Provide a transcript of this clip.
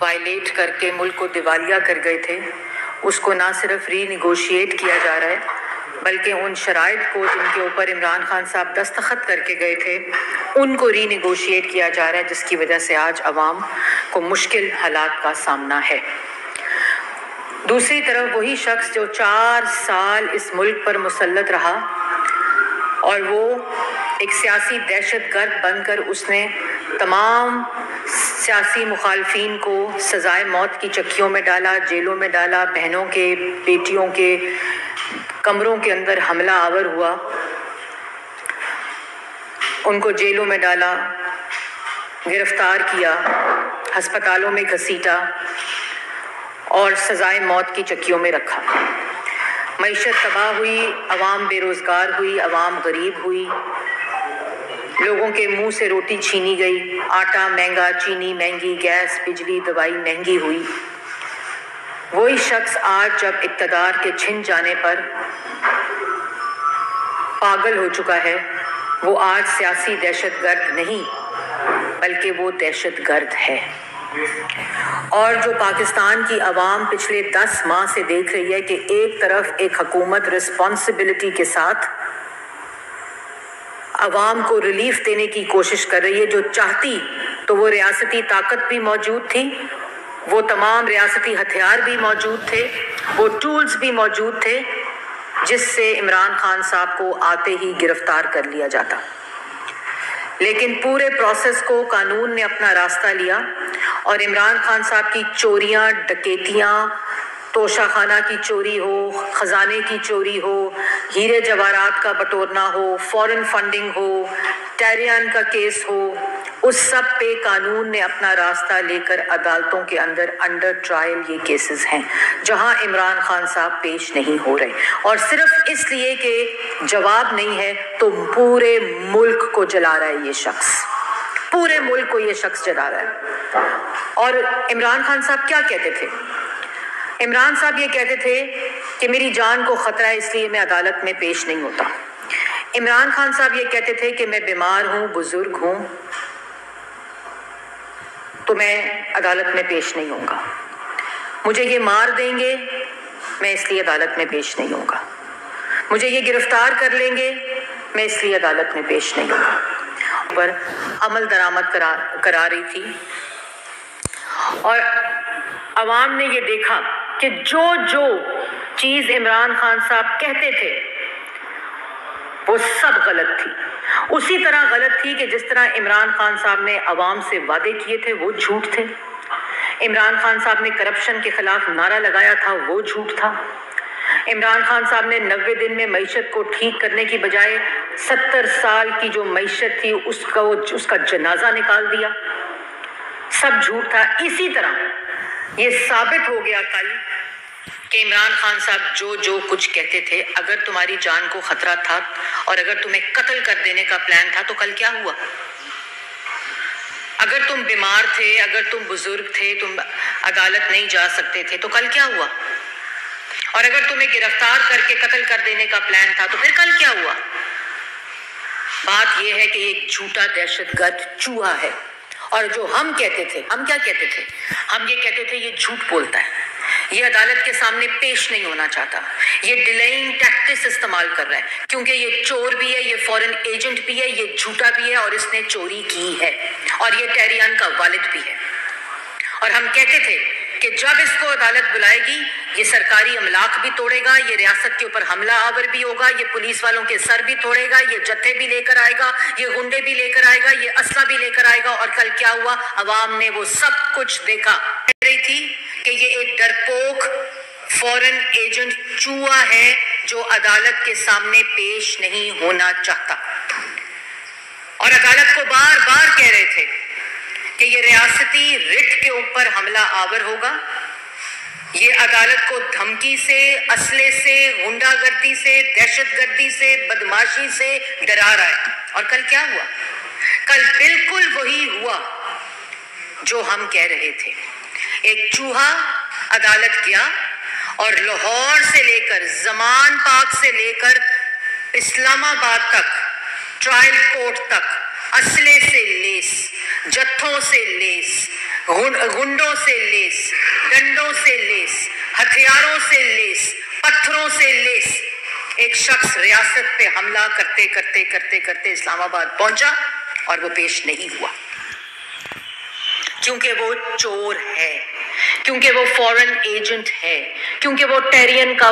Violet करके मुल्क को दिवालिया कर गए थे, उसको ना सिर्फ रीनिगोशिएट किया जा रहा है बल्कि उन शराइत को जिनके ऊपर इमरान खान साहब दस्तखत करके गए थे उनको रीनिगोशिएट किया जा रहा है, जिसकी वजह से आज अवाम को मुश्किल हालात का सामना है। दूसरी तरफ वही शख्स जो 4 साल इस मुल्क पर मुसल्लत रहा और वो एक सियासी दहशतगर्द बनकर उसने तमाम सियासी मुखालफिन को सजाए मौत की चक्कियों में डाला, जेलों में डाला, बहनों के बेटियों के कमरों के अंदर हमला आवर हुआ, उनको जेलों में डाला, गिरफ्तार किया, अस्पतालों में घसीटा और सजाए मौत की चक्कियों में रखा। मईशत तबाह हुई, अवाम बेरोज़गार हुई, अवाम गरीब हुई, लोगों के मुंह से रोटी छीनी गई, आटा महंगा, चीनी महंगी, गैस, बिजली, दवाई महंगी हुई। वही शख्स आज जब इक़्तिदार के छिन जाने पर पागल हो चुका है, वो आज सियासी दहशतगर्द नहीं बल्कि वो दहशतगर्द है। और जो पाकिस्तान की आवाम पिछले 10 माह से देख रही है कि एक तरफ एक हुकूमत रिस्पॉन्सिबिलिटी के साथ अवाम को रिलीफ देने की कोशिश कर रही है, जो चाहती तो वो रियासती ताकत भी मौजूद थी, वो तमाम रियासती हथियार भी मौजूद थे, वो टूल्स भी मौजूद थे जिससे इमरान खान साहब को आते ही गिरफ्तार कर लिया जाता। लेकिन पूरे प्रोसेस को कानून ने अपना रास्ता लिया और इमरान खान साहब की चोरियां, डकैतियां, तोशाखाना की चोरी हो, खजाने की चोरी हो, हीरे जवाहरात का बटोरना हो, फॉरेन फंडिंग हो, टेरियन का केस हो, उस सब पे कानून ने अपना रास्ता लेकर अदालतों के अंदर अंडर ट्रायल ये केसेस हैं जहां इमरान खान साहब पेश नहीं हो रहे, और सिर्फ इसलिए कि जवाब नहीं है तो पूरे मुल्क को जला रहा है ये शख्स, पूरे मुल्क को ये शख्स जला रहा है। और इमरान खान साहब क्या कहते थे? इमरान साहब ये कहते थे कि मेरी जान को खतरा है इसलिए मैं अदालत में पेश नहीं होता। इमरान खान साहब ये कहते थे कि मैं बीमार हूं, बुजुर्ग हूं, तो मैं अदालत में पेश नहीं होऊंगा। मुझे ये मार देंगे, मैं इसलिए अदालत में पेश नहीं होऊंगा। मुझे ये गिरफ्तार कर लेंगे, मैं इसलिए अदालत में पेश नहीं होऊंगा। पर अमल दरामद करा रही थी और अवाम ने ये देखा कि जो जो चीज इमरान खान साहब कहते थे वो सब गलत थी। उसी तरह गलत थी कि जिस तरह इमरान खान साहब ने अवाम से वादे किए थे वो झूठ थे। इमरान खान साहब ने करप्शन के खिलाफ नारा लगाया था वो झूठ था। इमरान खान साहब ने 90 दिन में मईशत को ठीक करने की बजाय 70 साल की जो मईशत थी उसका जनाजा निकाल दिया, सब झूठ था। इसी तरह ये साबित हो गया कल कि इमरान खान साहब जो जो कुछ कहते थे, अगर तुम्हारी जान को खतरा था और अगर तुम्हें कत्ल कर देने का प्लान था तो कल क्या हुआ? अगर तुम बीमार थे, अगर तुम बुजुर्ग थे, तुम अदालत नहीं जा सकते थे तो कल क्या हुआ? और अगर तुम्हें गिरफ्तार करके कत्ल कर देने का प्लान था तो फिर कल क्या हुआ? बात यह है कि एक झूठा दहशतगर्द चूहा है। और जो हम कहते थे, हम क्या कहते थे? हम ये कहते थे ये झूठ बोलता है, ये अदालत के सामने पेश नहीं होना चाहता, ये डिलेइंग टैक्टिक्स इस्तेमाल कर रहा है क्योंकि ये चोर भी है, ये फॉरेन एजेंट भी है, ये झूठा भी है और इसने चोरी की है और ये टेरियन का वालिद भी है। और हम कहते थे कि जब इसको अदालत बुलाएगी ये सरकारी अमलाक भी तोड़ेगा, ये रियासत के ऊपर हमला आवर भी होगा, ये पुलिस वालों के सर भी तोड़ेगा, ये जत्थे भी लेकर आएगा, ये गुंडे भी लेकर आएगा, ये असला भी लेकर आएगा। और कल क्या हुआ? अवाम ने वो सब कुछ देखा। कह रही थी कि ये एक डरपोक फॉरेन एजेंट चूहा है जो अदालत के सामने पेश नहीं होना चाहता। और अदालत को बार बार कह रहे थे कि ये रियासती रिट के ऊपर हमला आवर होगा, ये अदालत को धमकी से, असले से, गुंडागर्दी से, दहशतगर्दी से, बदमाशी से डरा रहा है। और कल क्या हुआ? कल बिल्कुल वही हुआ जो हम कह रहे थे। एक चूहा अदालत गया और लाहौर से लेकर, जमान पाक से लेकर इस्लामाबाद तक, ट्रायल कोर्ट तक असले से लेस, जत्थों से लेस, गुंडों से लेस, डंडों से लेस, हथियारों से लेस, पत्थरों से लेस एक शख्स रियासत पे हमला करते करते करते करते इस्लामाबाद पहुंचा और वो पेश नहीं हुआ, क्योंकि वो चोर है, क्योंकि वो फॉरेन एजेंट है, क्योंकि वो टेरियन का